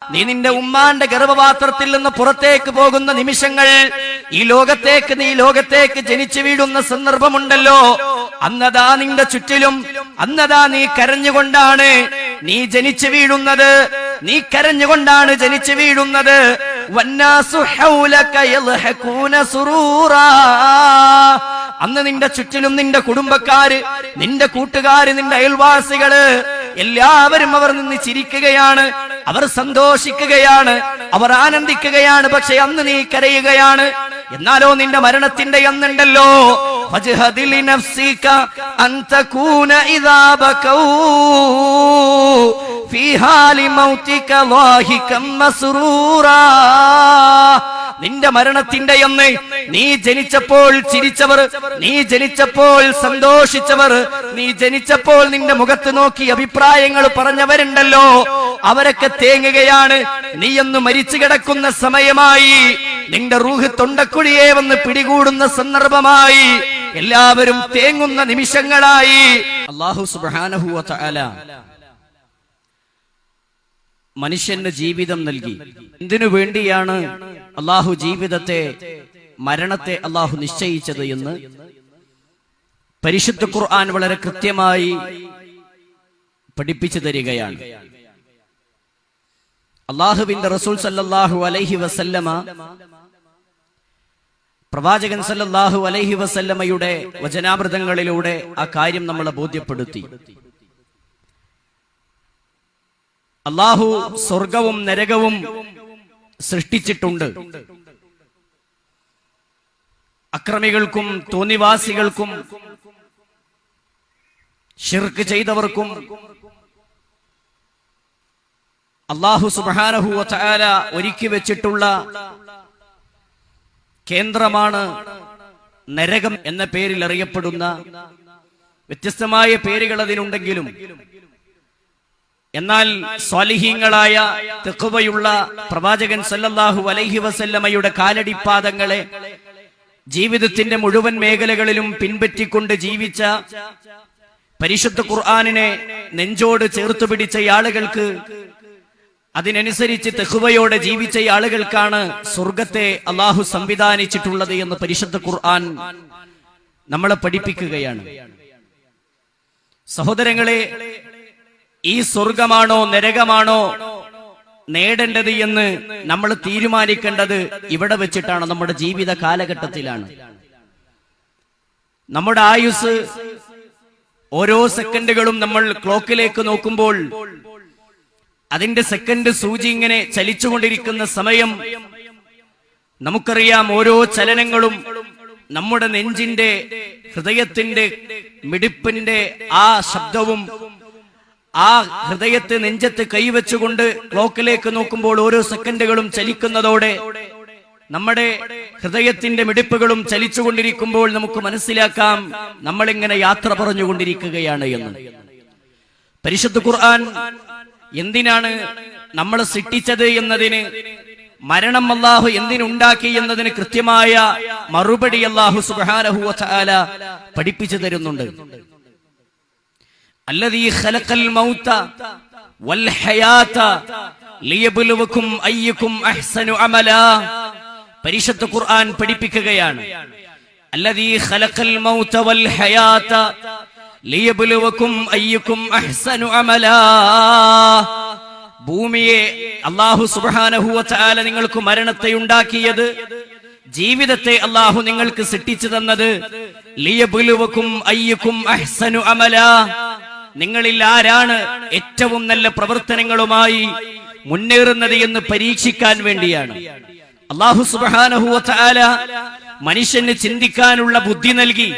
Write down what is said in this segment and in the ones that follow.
നീ നിന്റെ ഉമ്മാന്റെ ഗർഭപാത്രത്തിൽ നിന്ന് പുറത്തേക്ക് പോകുന്ന നിമിഷങ്ങൾ, ഈ ലോകത്തേക്ക് ജനിച്ചു വീഴുന്ന സന്ദർഭമുണ്ടല്ലോ, അന്നതാ നിന്റെ ചുറ്റിലും, അന്നതാ നീ കരഞ്ഞുകൊണ്ടാണ് നീ ജനിച്ചു വീഴുന്നത്, നീ കരഞ്ഞുകൊണ്ടാണ് ജനിച്ചു വീഴുന്നത്. വന്നാസു ഹൗലക യൽഹഖൂന സുറൂറാ, അന്ന് നിന്റെ ചുറ്റിലും നിന്റെ കുടുംബക്കാര്, നിന്റെ കൂട്ടുകാര്, നിന്റെ അയൽവാസികള് എല്ലാവരും അവർ നിന്ന് ചിരിക്കുകയാണ്, അവർ സന്തോഷിക്കുകയാണ്, അവർ ആനന്ദിക്കുകയാണ്. പക്ഷെ അന്ന് നീ കരയുകയാണ്. എന്നാലോ നിന്റെ മരണത്തിന്റെ അന്നുണ്ടല്ലോ, ഫജ്ഹദിൽ നഫ്സിക അൻ തകൂന ഇദാ ബകൗ ഫീ ഹാലി മൗതിക ളാഹികം മസ്റൂറാ. നിന്റെ മരണത്തിന്റെ അന്ന് നീ ജനിച്ചപ്പോൾ ചിരിച്ചവർ, നീ ജനിച്ചപ്പോൾ സന്തോഷിച്ചവർ, നീ ജനിച്ചപ്പോൾ നിന്റെ മുഖത്ത് നോക്കി അഭിപ്രായങ്ങൾ പറഞ്ഞവരുണ്ടല്ലോ, അവരൊക്കെ തേങ്ങുകയാണ്. നീ ഒന്ന് മരിച്ചു കിടക്കുന്ന സമയമായി, നിന്റെ റൂഹ് തൊണ്ടക്കുഴിയെ വന്ന് പിടികൂടുന്ന സന്ദർഭമായി, എല്ലാവരും തേങ്ങുന്ന നിമിഷങ്ങളായി. അല്ലാഹു സുബ്ഹാനഹു വ തആല മനുഷ്യന് ജീവിതം നൽകി. എന്തിനു വേണ്ടിയാണ് അള്ളാഹു ജീവിതത്തെ, മരണത്തെ അള്ളാഹു നിശ്ചയിച്ചത് എന്ന് പരിശുദ്ധ ഖുർആൻ വളരെ കൃത്യമായി പഠിപ്പിച്ചു തരികയാണ്. അള്ളാഹുവിന്റെ റസൂൽ സല്ലല്ലാഹു അലൈഹി വസല്ലമ, പ്രവാചകൻ സല്ലല്ലാഹു അലൈഹി വസല്ലമയുടെ വചനാമൃതങ്ങളിലൂടെ ആ കാര്യം നമ്മളെ ബോധ്യപ്പെടുത്തി. അള്ളാഹു സ്വർഗവും നരകവും സൃഷ്ടിച്ചിട്ടുണ്ട്. അക്രമികൾക്കും തോന്നിവാസികൾക്കും ശിർക്ക് ചെയ്തവർക്കും അല്ലാഹു സുബ്ഹാനഹു വ തആല ഒരുക്കി വെച്ചിട്ടുള്ള കേന്ദ്രമാണ് നരകം എന്ന പേരിൽ അറിയപ്പെടുന്ന. വ്യത്യസ്തമായ പേരുകൾ അതിനുണ്ടെങ്കിലും എന്നാൽ സ്വാലിഹീങ്ങളായ തഖ്വയുള്ള പ്രവാചകൻ സല്ലല്ലാഹു അലൈഹി വസല്ലമയുടെ കാലടിപ്പാദങ്ങളെ ജീവിതത്തിന്റെ മുഴുവൻ മേഖലകളിലും പിൻപറ്റിക്കൊണ്ട് ജീവിച്ച, പരിശുദ്ധ ഖുർആനിനെ നെഞ്ചോട് ചേർത്തു പിടിച്ച ആളുകൾക്ക്, അതിനനുസരിച്ച് തഖ്വയോടെ ജീവിച്ച ആളുകൾക്കാണ് സ്വർഗത്തെ അല്ലാഹു സംവിധാനിച്ചിട്ടുള്ളത് എന്ന് പരിശുദ്ധ ഖുർആൻ നമ്മളെ പഠിപ്പിക്കുകയാണ്. സഹോദരങ്ങളെ, ഈ സ്വർഗമാണോ നരകമാണോ നേടേണ്ടത് എന്ന് നമ്മൾ തീരുമാനിക്കേണ്ടത് ഇവിടെ വെച്ചിട്ടാണ്, നമ്മുടെ ജീവിത കാലഘട്ടത്തിലാണ്. നമ്മുടെ ആയുസ് ഓരോ സെക്കൻഡുകളും നമ്മൾ ക്ലോക്കിലേക്ക് നോക്കുമ്പോൾ അതിന്റെ സെക്കൻഡ് സൂചി ഇങ്ങനെ ചലിച്ചുകൊണ്ടിരിക്കുന്ന സമയം നമുക്കറിയാം. ഓരോ ചലനങ്ങളും നമ്മുടെ നെഞ്ചിന്റെ, ഹൃദയത്തിന്റെ മിടിപ്പിന്റെ ആ ശബ്ദവും, ആ ഹൃദയത്തെ നെഞ്ചത്ത് കൈവച്ചുകൊണ്ട് ക്ലോക്കിലേക്ക് നോക്കുമ്പോൾ ഓരോ സെക്കൻഡുകളും ചലിക്കുന്നതോടെ നമ്മുടെ ഹൃദയത്തിന്റെ മിടിപ്പുകളും ചലിച്ചുകൊണ്ടിരിക്കുമ്പോൾ നമുക്ക് മനസ്സിലാക്കാം നമ്മളിങ്ങനെ യാത്ര പറഞ്ഞുകൊണ്ടിരിക്കുകയാണ് എന്ന്. പരിശുദ്ധ ഖുർആൻ എന്തിനാണ് നമ്മളെ സൃഷ്ടിച്ചത് എന്നതിന്, മരണം അല്ലാഹു എന്തിനുണ്ടാക്കി എന്നതിന് കൃത്യമായ മറുപടി അല്ലാഹു സുബ്ഹാനഹു വ തആല പഠിപ്പിച്ചു തരുന്നുണ്ട്. അല്ലദീ ഖലഖൽ മൗത വൽ ഹയാത ലിയബ്ലുവകും അയ്യുകും അഹ്സനു അമലാ. പരിശുദ്ധ ഖുർആൻ പഠിപ്പിക്കുകയാണ്, അല്ലദീ ഖലഖൽ മൗത വൽ ഹയാത ലിയബ്ലുവകും അയ്യുകും അഹ്സനു അമലാ. ഭൂമിയെ അല്ലാഹു സുബ്ഹാനഹു വ തആല നിങ്ങൾക്ക് മരണത്തെ ഉണ്ടാക്കിയത്, ജീവിതത്തെ അല്ലാഹു നിങ്ങൾക്ക് സൃഷ്ടിച്ചു തന്നത്, ലിയബ്ലുവകും അയ്യുകും അഹ്സനു അമലാ, നിങ്ങളിൽ ആരാണ് ഏറ്റവും നല്ല പ്രവർത്തനങ്ങളുമായി മുന്നേറുന്നത് എന്ന് പരീക്ഷിക്കാൻ വേണ്ടിയാണ്. അല്ലാഹു സുബ്ഹാനഹു വ തആല മനുഷ്യന് ചിന്തിക്കാനുള്ള ബുദ്ധി നൽകി,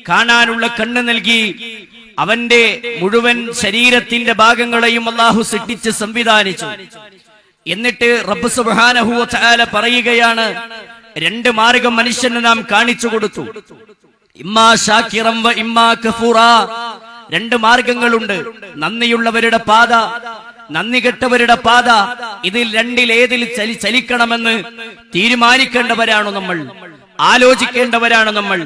കാണാനുള്ള കണ്ണ് നൽകി, അവന്റെ മുഴുവൻ ശരീരത്തിന്റെ ഭാഗങ്ങളെയും അല്ലാഹു സൃഷ്ടിച്ച് സംവിധാനിച്ചു. എന്നിട്ട് റബ്ബ് സുബ്ഹാനഹു വ തആല പറയുകയാണ്, രണ്ട് മാർഗം മനുഷ്യന് നാം കാണിച്ചു കൊടുത്തു. ഇമ്മാ ശാകിറൻ വ ഇമ്മാ കഫൂറാ. രണ്ട് മാർഗങ്ങളുണ്ട്, നന്ദിയുള്ളവരുടെ പാത, നന്ദി കെട്ടവരുടെ പാത. ഇതിൽ രണ്ടിലേതിൽ ചലിക്കണമെന്ന് തീരുമാനിക്കേണ്ടവരാണോ നമ്മൾ? ആലോചിക്കേണ്ടവരാണ് നമ്മൾ.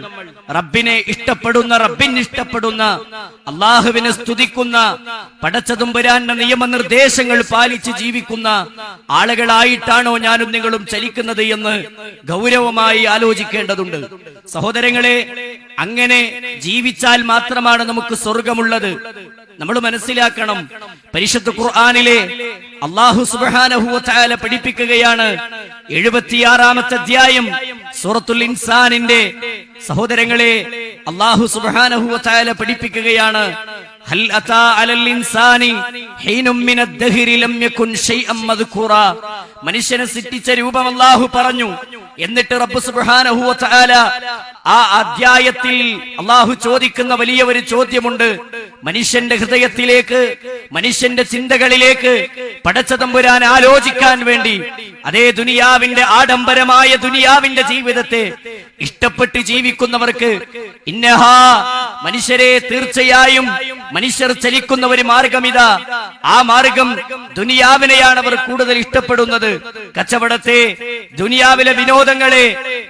റബ്ബിനെ ഇഷ്ടപ്പെടുന്ന, റബ്ബിന് ഇഷ്ടപ്പെടുന്ന, അള്ളാഹുവിനെ സ്തുതിക്കുന്ന, പടച്ചതമ്പുരാന്റെ നിയമനിർദ്ദേശങ്ങൾ പാലിച്ച് ജീവിക്കുന്ന ആളുകളായിട്ടാണോ ഞാനും നിങ്ങളും ചലിക്കുന്നത് എന്ന് ഗൗരവമായി ആലോചിക്കേണ്ടതുണ്ട്. സഹോദരങ്ങളെ, അങ്ങനെ ജീവിച്ചാൽ മാത്രമാണ് നമുക്ക് സ്വർഗമുള്ളത്. നമ്മൾ മനസ്സിലാക്കണം, പരിശുദ്ധ ഖുർആനിലെ അല്ലാഹു സുബ്ഹാനഹു വ തആല പഠിപ്പിക്കുകയാണ്. 76-ാമത്തെ അധ്യായം സൂറത്തുൽ ഇൻസാനിന്റെ സഹോദരങ്ങളെ, അല്ലാഹു സുബ്ഹാനഹു വ തആല പഠിപ്പിക്കുകയാണ്. ഹൽ അതാ അലൽ ഇൻസാനി ഹീനും മിനദ് ദഹ്രി ലം യകുൻ ശൈഅൻ മദ്കൂറാ. മനുഷ്യനെ സൃഷ്ടിച്ച രൂപം അല്ലാഹു പറഞ്ഞു. എന്നിട്ട് റബ്ബ് സുബ്ഹാനഹു വ തആല ആ അധ്യായത്തിൽ അല്ലാഹു ചോദിക്കുന്ന വലിയ ഒരു ചോദ്യമുണ്ട്. മനുഷ്യന്റെ ഹൃദയത്തിലേക്ക്, മനുഷ്യന്റെ ചിന്തകളിലേക്ക് പടച്ചതമ്പുരാൻ ആലോചിക്കാൻ വേണ്ടി, അതേ ദുനിയാവിന്റെ ആഡംബരമായ ദുനിയാവിന്റെ ജീവിതത്തെ ഇഷ്ടപ്പെട്ട് ജീവിക്കുന്നവർക്ക്, ഇന്നഹാ മനുഷ്യരെ, തീർച്ചയായും മനുഷ്യർ ചലിക്കുന്ന ഒരു മാർഗമിതാ. ആ മാർഗം ദുനിയാവിനെയാണ് അവർ കൂടുതൽ ഇഷ്ടപ്പെടുന്നത്. കച്ചവടത്തെ, ദുനിയാവിലെ വിനോദങ്ങളെ,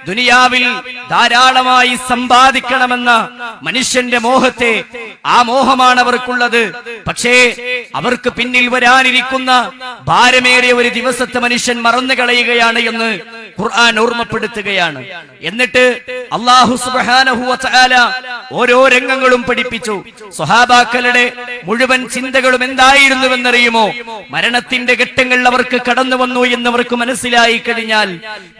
ദുനിയാവിൽ ധാരാളമായി സമ്പാദിക്കണമെന്ന മനുഷ്യന്റെ മോഹത്തെ, ആ മോഹമാണ് അവർക്കുള്ളത്. പക്ഷേ അവർക്ക് പിന്നിൽ വരാനിരിക്കുന്ന ഭാരമേറിയ ഒരു ദിവസത്തെ മനുഷ്യൻ മറന്നു കളയുകയാണ് എന്ന് ഖുർആൻ ഓർമ്മപ്പെടുത്തുകയാണ്. എന്നിട്ട് അല്ലാഹു സുബ്ഹാനഹു വ തആല ഓരോ രംഗങ്ങളും പഠിപ്പിച്ചു. സ്വഹാബാക്കളുടെ മുഴുവൻ ചിന്തകളും എന്തായിരുന്നുവെന്നറിയുമോ? മരണത്തിന്റെ ഘട്ടങ്ങൾ അവർക്ക് കടന്നു വന്നു എന്നവർക്ക് മനസ്സിലായി കഴിഞ്ഞാൽ,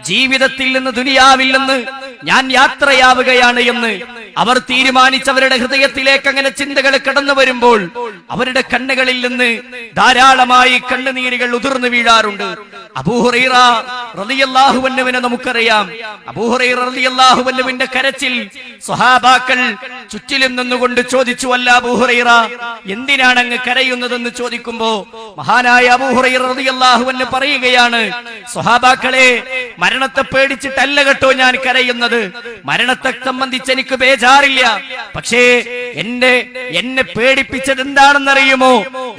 ജീവിതത്തിൽ നിന്ന്, ദുനിയാവിൽ നിന്ന് ഞാൻ യാത്രയാവുകയാണ് എന്ന് അവർ തീരുമാനിച്ചവരുടെ ഹൃദയത്തിലേക്ക് അങ്ങനെ ചിന്തകൾ കടന്നു വരുമ്പോൾ അവരുടെ കണ്ണുകളിൽ നിന്ന് ധാരാളമായി കണ്ണുനീരുകൾ ഉതിർന്നു വീഴാറുണ്ട്. അബൂ ഹുറൈറ റളിയല്ലാഹു അൻഹുവിനെ നമുക്കറിയാം. അബൂ ഹുറൈറ റളിയല്ലാഹു അൻഹുവിന്റെ കരച്ചിൽ സ്വഹാബാക്കൾ ചുറ്റിലും നിന്നുകൊണ്ട് ചോദിച്ചു, അല്ല അബൂ ഹുറൈറ, എന്തിനാണ് അങ്ങ് കരയുന്നതെന്ന് ചോദിക്കുമ്പോ മഹാനായ അബൂ ഹുറൈറ റളിയല്ലാഹു അൻഹു പറയുകയാണ്, സ്വഹാബാക്കളെ, മരണത്തെ പേടിച്ചിട്ടല്ല കേട്ടോ ഞാൻ കരയുന്നത്. മരണത്തെ സംബന്ധിച്ച് എനിക്ക് ബേജാറില്ല. പക്ഷേ എന്നെ പേടിപ്പിച്ചത് എന്താണെന്നറിയുമോ?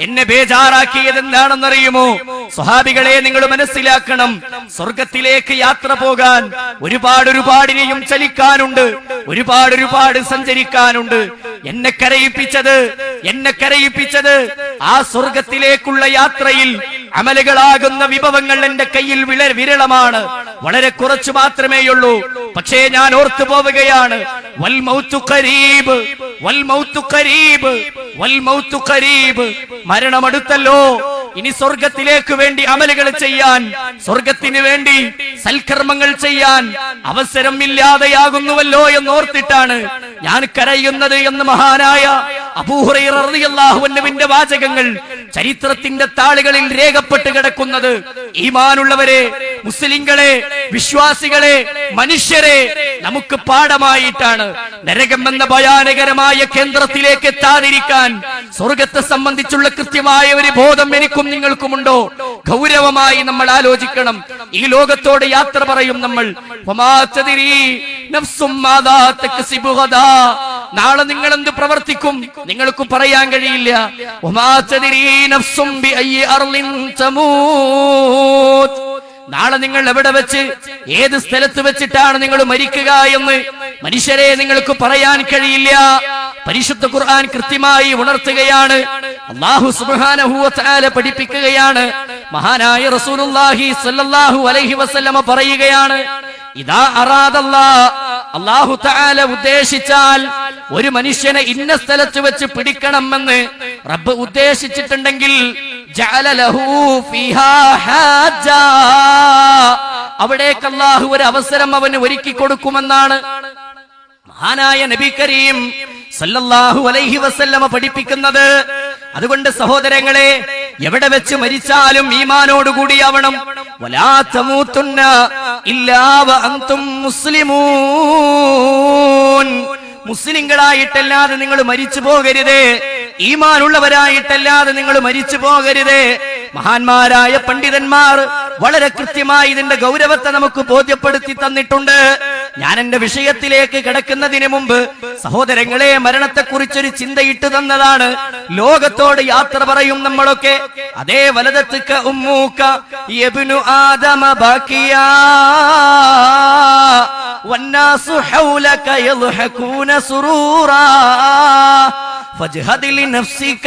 എന്നെ ബേജാറാക്കിയത് എന്താണെന്നറിയുമോ? സ്വഹാബികളെ, നിങ്ങൾ മനസ്സിലാക്കണം, സ്വർഗത്തിലേക്ക് യാത്ര പോകാൻ ഒരുപാടിനെയും ചലിക്കാനുണ്ട്, ഒരുപാട് സഞ്ചരിക്കാനുണ്ട്. എന്നെ കരയിപ്പിച്ചത് ആ സ്വർഗത്തിലേക്കുള്ള യാത്രയിൽ അമലുകളാകുന്ന വിഭവങ്ങൾ എന്റെ കയ്യിൽ വിരളമാണ്, വളരെ കുറച്ചു മാത്രമേയുള്ളൂ. പക്ഷേ ഞാൻ ഓർത്തു പോവുകയാണ്, വൽ മൗതു ഖരീബ്, വൽ മൗതു ഖരീബ്, വൽ മൗതു ഖരീബ്. മരണം അടുത്തല്ലോ. ഇനി സ്വർഗത്തിലേക്ക് വേണ്ടി അമലുകൾ ചെയ്യാൻ, സ്വർഗത്തിന് വേണ്ടി സൽക്കർമ്മങ്ങൾ ചെയ്യാൻ അവസരം ഇല്ലാതെയാകുന്നുവല്ലോ എന്നോർത്തിട്ടാണ് ഞാൻ കരയുന്നത് എന്ന് മഹാനായ അബൂ ഹുറൈറ റളിയല്ലാഹു അൻഹുവിന്റെ വാചകങ്ങൾ ചരിത്രത്തിന്റെ താളുകളിൽ രേഖപ്പെട്ട് കിടക്കുന്നത്. ഈമാനുള്ളവരെ, മുസ്ലിങ്ങളെ, വിശ്വാസികളെ, മനുഷ്യരെ, നമുക്ക് പാഠമായിട്ടാണ്. നരകം എന്ന ഭയാനകരമായ കേന്ദ്രത്തിലേക്ക് എത്താതിരിക്കാൻ സ്വർഗത്തെ സംബന്ധിച്ചുള്ള കൃത്യമായ ഒരു ബോധം എനിക്കും നിങ്ങൾക്കുമുണ്ടോ? ഗൗരവമായി നമ്മൾ ആലോചിക്കണം. ഈ ലോകത്തോട് യാത്ര പറയും നമ്മൾ. നാളെ നിങ്ങൾ എന്ത് പ്രവർത്തിക്കും നിങ്ങൾക്ക് പറയാൻ കഴിയില്ല. നാളെ നിങ്ങൾ എവിടെ വെച്ച്, ഏത് സ്ഥലത്ത് വെച്ചിട്ടാണ് നിങ്ങൾ മരിക്കുക എന്ന് മനുഷ്യരെ നിങ്ങൾക്ക് പറയാൻ കഴിയില്ല. പരിശുദ്ധ ഖുർആൻ കൃത്യമായി ഉണർത്തുകയാണ്. അല്ലാഹു സുബ്ഹാനഹു വ തആല പഠിപ്പിക്കുകയാണ്. മഹാനായ റസൂലുള്ളാഹി സ്വല്ലല്ലാഹു അലൈഹി വസല്ലമ പറയുകയാണ്, ഇദാ അറാദല്ലാഹ്, അല്ലാഹു തആല ഉദ്ദേശിച്ചാൽ ഒരു മനുഷ്യനെ ഇന്ന സ്ഥലത്ത് വെച്ച് പിടിക്കണമെന്ന് റബ്ബ് ഉദ്ദേശിച്ചിട്ടുണ്ടെങ്കിൽ ജഅല ലഹു ഫീഹാ ഹാജ, അവിടേക്ക് അല്ലാഹു ഒരു അവസരം അവന് ഒരുക്കി കൊടുക്കുമെന്നാണ് മഹാനായ നബി കരീം സല്ലല്ലാഹു അലൈഹി വസല്ലമ പഠിപ്പിക്കുന്നത്. അതുകൊണ്ട് സഹോദരങ്ങളെ, എവിടെ വെച്ച് മരിച്ചാലും ഈമാനോടുകൂടിയാവണം. വലാ തമൂതുന്ന ഇല്ലാ വഅൻതും മുസ്ലിമൂൻ. മുസ്ലിങ്ങളായിട്ടല്ലാതെ നിങ്ങൾ മരിച്ചു പോകരുത്, ഈമാനുള്ളവരായിട്ടല്ലാതെ നിങ്ങൾ മരിച്ചു പോകരുത്. മഹാന്മാരായ പണ്ഡിതന്മാർ വളരെ കൃത്യമായി ഇതിന്റെ ഗൗരവത്തെ നമുക്ക് ബോധ്യപ്പെടുത്തി തന്നിട്ടുണ്ട്. ഞാൻ എന്റെ വിഷയത്തിലേക്ക് കിടക്കുന്നതിന് മുമ്പ് സഹോദരങ്ങളെ, മരണത്തെക്കുറിച്ചൊരു ചിന്തയിട്ട് തന്നതാണ്. ലോകത്തോട് യാത്ര പറയും നമ്മളൊക്കെ. അതേ വലദത്തുക ഉമ്മൂക യബ്നു ആദമ ബാക്കിയാ വന്നാസു ഹൗലക യദ്ഹകൂന സുറൂറാ فاجهد لنفسك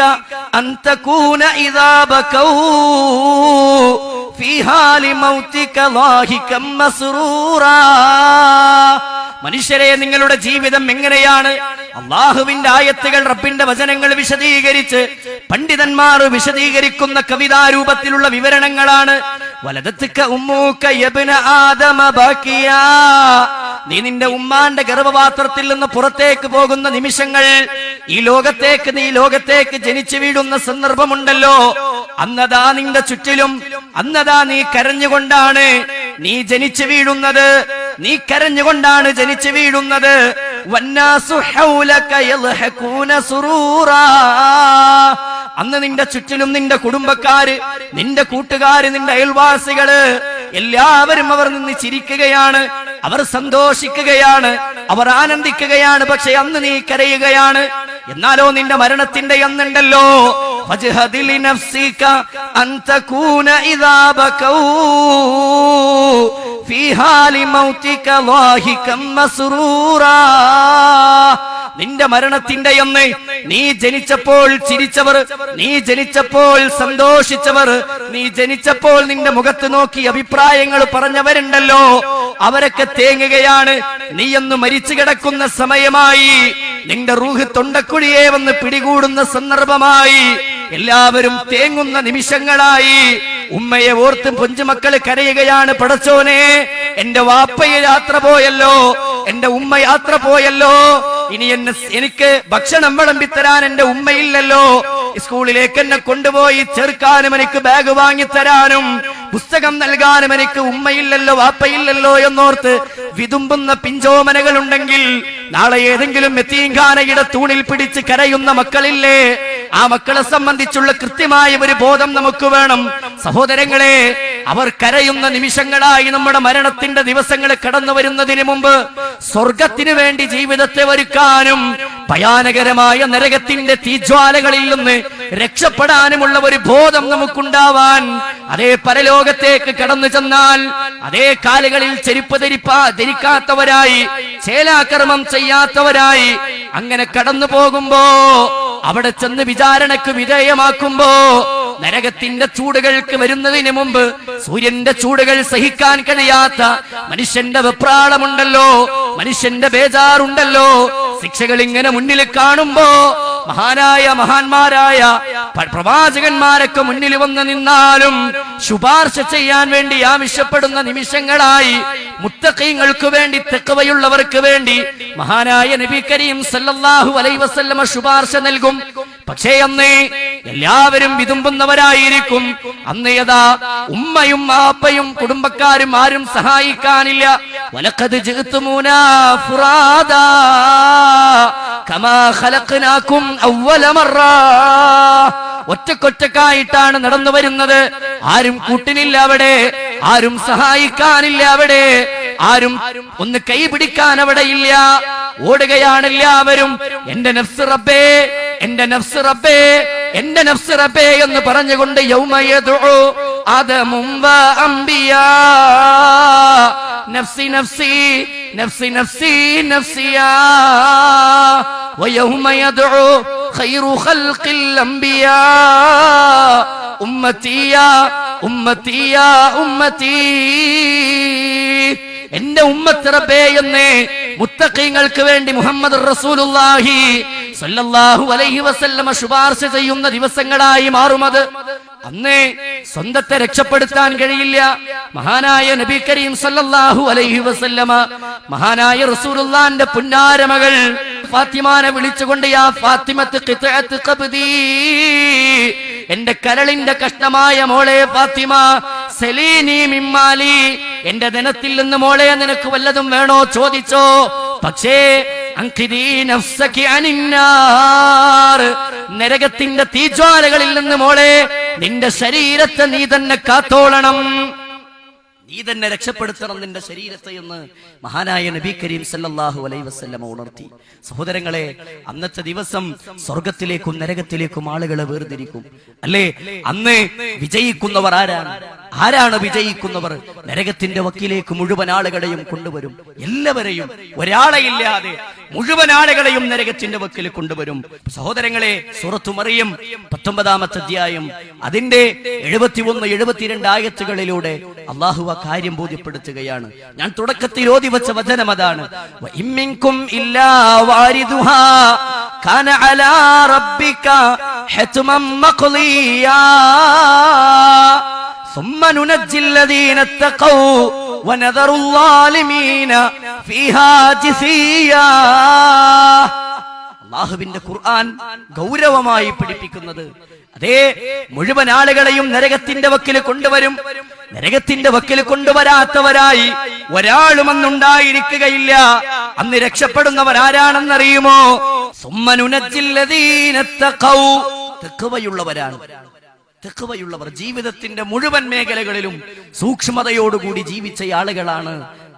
أن تكون إذا بكوا في حال موتك ضاحكا مسرورا. മനുഷ്യരെ, നിങ്ങളുടെ ജീവിതം എങ്ങനെയാണ്? അള്ളാഹുവിന്റെ ആയത്തുകൾ, റബ്ബിന്റെ വചനങ്ങൾ വിശദീകരിച്ച് പണ്ഡിതന്മാർ വിശദീകരിക്കുന്ന കവിതാരൂപത്തിലുള്ള വിവരണങ്ങളാണ്. വലദത്തുക ഉമ്മൂക യബ്ന ആദമ ബാക്കിയാ. നീ നിന്റെ ഉമ്മാന്റെ ഗർഭപാത്രത്തിൽ നിന്ന് പുറത്തേക്ക് പോകുന്ന നിമിഷങ്ങൾ, നീ ലോകത്തേക്ക് ജനിച്ചു വീഴുന്ന സന്ദർഭമുണ്ടല്ലോ, അന്നതാ നിന്റെ ചുറ്റിലും, അന്നതാ നീ കരഞ്ഞുകൊണ്ടാണ് നീ ജനിച്ചു വീഴുന്നത്. നീ കരഞ്ഞുകൊണ്ടാണ് ജനിച്ചു വീഴുന്നത്. വന്നാസു ഹൗലക യദ്ഹകൂന സുറൂറാ. അന്ന് നിന്റെ ചുറ്റിലും നിന്റെ കുടുംബക്കാര്, നിന്റെ കൂട്ടുകാര്, നിന്റെ അയൽവാസികള് എല്ലാവരും അവർ നിന്ന് ചിരിക്കുകയാണ്, അവർ സന്തോഷിക്കുകയാണ്, അവർ ആനന്ദിക്കുകയാണ്. പക്ഷെ അന്ന് നീ കരയുകയാണ്. എന്നാലോ നിന്റെ മരണത്തിന്റെ അന്നുണ്ടല്ലോ, ഫജ്ഹദി ലിനഫ്സിക അൻ തകൂന ഇദാ ബകൗ ഫീ ഹാലി മൗതിക ളാഹികം മസ്റൂറാ. നിന്റെ മരണത്തിന്റെ അന്ന് നീ ജനിച്ചപ്പോൾ ചിരിച്ചവർ, നീ ജനിച്ചപ്പോൾ സന്തോഷിച്ചവർ, നീ ജനിച്ചപ്പോൾ നിന്റെ മുഖത്ത് നോക്കി അഭിപ്രായങ്ങൾ പറഞ്ഞവരുണ്ടല്ലോ, അവരൊക്കെ തേങ്ങുകയാണ്. നീ ഒന്ന് മരിച്ചു കിടക്കുന്ന സമയമായി, നിന്റെ റൂഹ് തൊണ്ടക്കുഴിയെ വന്ന് പിടികൂടുന്ന സന്ദർഭമായി, എല്ലാവരും തേങ്ങുന്ന നിമിഷങ്ങളായി. ഉമ്മയെ ഓർത്ത് പൊഞ്ചുമക്കള് കരയുകയാണ്. പടച്ചോനെ, എന്റെ വാപ്പയെ യാത്ര പോയല്ലോ, എന്റെ ഉമ്മ യാത്ര പോയല്ലോ, ഇനി എനിക്ക് ഭക്ഷണം വിളമ്പിത്തരാൻ എന്റെ ഉമ്മയില്ലല്ലോ, സ്കൂളിലേക്ക് എന്നെ കൊണ്ടുപോയി ചേർക്കാനും എനിക്ക് ബാഗ് വാങ്ങിത്തരാനും പുസ്തകം നൽകാനും എനിക്ക് ഉമ്മയില്ലല്ലോ, വാപ്പയില്ലല്ലോ എന്നോർത്ത് വിതുമ്പുന്ന പിഞ്ചോമനകൾ ഉണ്ടെങ്കിൽ, നാളെ ഏതെങ്കിലും യതീംഖാനയുടെ തൂണിൽ പിടിച്ച് കരയുന്ന മക്കളില്ലേ? ആ മക്കളെ സംബന്ധിച്ചുള്ള കൃത്യമായ ഒരു ബോധം നമുക്ക് വേണം. സഹോദരങ്ങളെ, അവർ കരയുന്ന നിമിഷങ്ങളായി നമ്മുടെ മരണത്തിന്റെ ദിവസങ്ങൾ കടന്നു വരുന്നതിന് മുമ്പ് സ്വർഗത്തിന് വേണ്ടി ജീവിതത്തെ ഒരുക്കാനും ഭയാനകരമായ നരകത്തിന്റെ തീജ്വാലകളിൽ നിന്ന് രക്ഷപ്പെടാനുമുള്ള ഒരു ബോധം നമുക്കുണ്ടാവാൻ, അതേ പരലോകത്തേക്ക് കടന്നു ചെന്നാൽ അതേ കാലുകളിൽ ചെരുപ്പ് ധരിക്കാത്തവരായി, ചേലാകർമ്മം ചെയ്യാത്തവരായി അങ്ങനെ കടന്നു പോകുമ്പോ, അവിടെ ചെന്ന് വിചാരണക്ക് വിധേയമാക്കുമ്പോ, നരകത്തിന്റെ ചൂടുകൾക്ക് വരുന്നതിന് മുമ്പ് സൂര്യന്റെ ചൂടുകൾ സഹിക്കാൻ കഴിയാത്ത മനുഷ്യന്റെ വെപ്രാളമുണ്ടല്ലോ, മനുഷ്യന്റെ ബേജാറുണ്ടല്ലോ, ശിക്ഷകൾ ഇങ്ങനെ മുന്നിൽ കാണുമ്പോ മഹാന്മാരായ പ്രവാചകന്മാരൊക്കെ മുന്നിൽ വന്ന് നിന്നാലും ശുപാർശ ചെയ്യാൻ വേണ്ടി ആവശ്യപ്പെടുന്ന നിമിഷങ്ങളായി മുത്തഖീങ്ങൾക്ക് വേണ്ടി, തഖ്വയുള്ളവർക്ക് വേണ്ടി മഹാനായ നബി കരീം സല്ലല്ലാഹു അലൈഹി വസല്ലമ ശുപാർശ നൽകും. പക്ഷേ അന്ന് എല്ലാവരും വിതുമ്പുന്നവരായിരിക്കും. അന്ന് യഥാ ഉമ്മയും ആപ്പയും കുടുംബക്കാരും ആരും സഹായിക്കാനില്ല. വലഖദ് ജിഅ്തുമൂനാ ഫുറാദാ കമാ ഖലഖനാകും അവ്വല മറ. ഒറ്റക്കൊറ്റക്കായിട്ടാണ് നടന്നു വരുന്നത്. ആരും കൂട്ടിനില്ല അവിടെ, ആരും സഹായിക്കാനില്ല അവിടെ, ആരും ഒന്ന് കൈപിടിക്കാൻ അവിടെ ഇല്ല. ഓടുകയാണ് എല്ലാവരും. എന്റെ നഫ്സ് റബ്ബേ, എന്റെ നഫ്സ് റബ്ബേ, എന്റെ നഫ്സ് റബ്ബേ എന്ന് പറഞ്ഞുകൊണ്ട് യൗമ യദ്ഉ ആദമും വ അംബിയാ നഫ്സി നഫ്സി നഫ്സി നഫ്സി നഫ്സിയാ വയൗമ യദ്ഉ ഖൈറു ഖൽഖിൽ അംബിയാ ഉമ്മത്തി യാ ഉമ്മത്തി യാ ഉമ്മത്തി. എന്റെ ഉമ്മത്ത് റബ്ബേ എന്ന് മുത്തഖീങ്ങൾക്ക് വേണ്ടി മുഹമ്മദ് റസൂലുള്ളാഹി സ്വല്ലല്ലാഹു അലൈഹി വസല്ലമ ശുപാർശ ചെയ്യുന്ന ദിവസങ്ങളായി മാറുമത്. അന്ന് സ്വന്തത്തെ രക്ഷപ്പെടുത്താൻ കഴിയില്ല. മഹാനായ നബി കരീം സല്ലല്ലാഹു അലൈഹി വസല്ലമ മഹാനായ റസൂലുള്ളാഹിന്റെ പുന്നാരമകൾ ഫാത്തിമാനെ വിളിച്ചുകൊണ്ട് യാ ഫാത്തിമത്ത് ഖിത്അത്ത് ഖബ്ദി, എന്റെ കരളിന്റെ കഷ്ണമായ മോളെ ഫാത്തിമ, സലീനി മിമ്മാലി, എന്റെ ധനത്തിൽ നിന്ന് മോളെ നിനക്ക് വല്ലതും വേണോ ചോദിച്ചോ. പക്ഷേ അൻഖിദീ നഫ്സകി അനിന്നാർ, നരകത്തിന്റെ തീജ്വാലകളിൽ നിന്ന് മോളെ നിന്റെ ശരീരത്തെ നീ തന്നെ കാത്തോളണം. നീ തന്നെ രക്ഷപ്പെടുത്തണം നിന്റെ ശരീരത്തെ എന്ന് മഹാനായ നബി കരീം സല്ലല്ലാഹു അലൈഹി വസല്ലം ഉണർത്തി. സഹോദരങ്ങളെ, അന്നത്തെ ദിവസം സ്വർഗത്തിലേക്കും നരകത്തിലേക്കും ആളുകളെ വേർതിരിക്കും. അല്ലേ? അന്ന് വിജയിക്കുന്നവർ ആരാണ് വിജയിക്കുന്നവർ? നരകത്തിന്റെ വക്കിലേക്ക് മുഴുവൻ ആളുകളെയും കൊണ്ടുവരും. എല്ലാവരെയും, ഒരാളെയില്ലാതെ മുഴുവൻ ആളുകളെയും നരകത്തിന്റെ വക്കിൽ കൊണ്ടുവരും. സഹോദരങ്ങളെ, സൂറത്തു മറിയം 19-ാമത്തെ അധ്യായം അതിന്റെ 71, 72 ആയത്തുകളിലൂടെ അല്ലാഹു ആ കാര്യം ബോധ്യപ്പെടുത്തുകയാണ്. ഞാൻ തുടക്കത്തിൽ ഓതി വെച്ച വചനം അതാണ്. വഇമ്മിൻകും ഇല്ലാ വാരിദുഹാ കാന അലാ റബ്ബിക ഹത്മൻ മഖ്ളിയാ ثم ننجي الذين اتقوا ونذر الظالمين فيها جثيا. അല്ലാഹുവിന്റെ ഖുർആൻ ഗൗരവമായി പഠിപ്പിക്കുന്നത് അതേ മുഴുവൻ ആളുകളെയും നരകത്തിന്റെ വക്കിൽ കൊണ്ടുവരും. നരകത്തിന്റെ വക്കിൽ കൊണ്ടുവരാത്തവരായി ഒരാളും അന്നുണ്ടായിരിക്കുകയില്ല. അന്ന് രക്ഷപ്പെടുന്നവർ ആരാണെന്നറിയുമോ? തഖ്വയുള്ളവർ, ജീവിതത്തിന്റെ മുഴുവൻ മേഖലകളിലും സൂക്ഷ്മതയോടുകൂടി ജീവിച്ച ആളുകളാണ്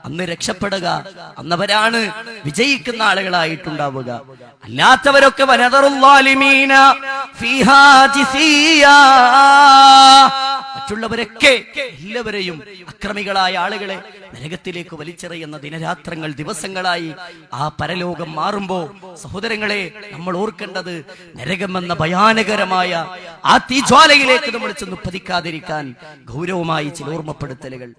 അന്ന് രക്ഷപ്പെടുക. അന്നവരാണ് വിജയിക്കുന്ന ആളുകളായിട്ടുണ്ടാവുക. അല്ലാത്തവരൊക്കെ മറ്റുള്ളവരൊക്കെ എല്ലാവരെയും അക്രമികളായ ആളുകളെ നരകത്തിലേക്ക് വലിച്ചെറിയുന്ന ദിനരാത്രങ്ങൾ, ദിവസങ്ങളായി ആ പരലോകം മാറുമ്പോ സഹോദരങ്ങളെ, നമ്മൾ ഓർക്കേണ്ടത് നരകമെന്ന ഭയാനകരമായ ആ തീജ്വാലയിലേക്ക് നമ്മൾ ചെന്ന് പതിക്കാതിരിക്കാൻ ഗൗരവമായി ചില ഓർമ്മപ്പെടുത്തലുകൾ.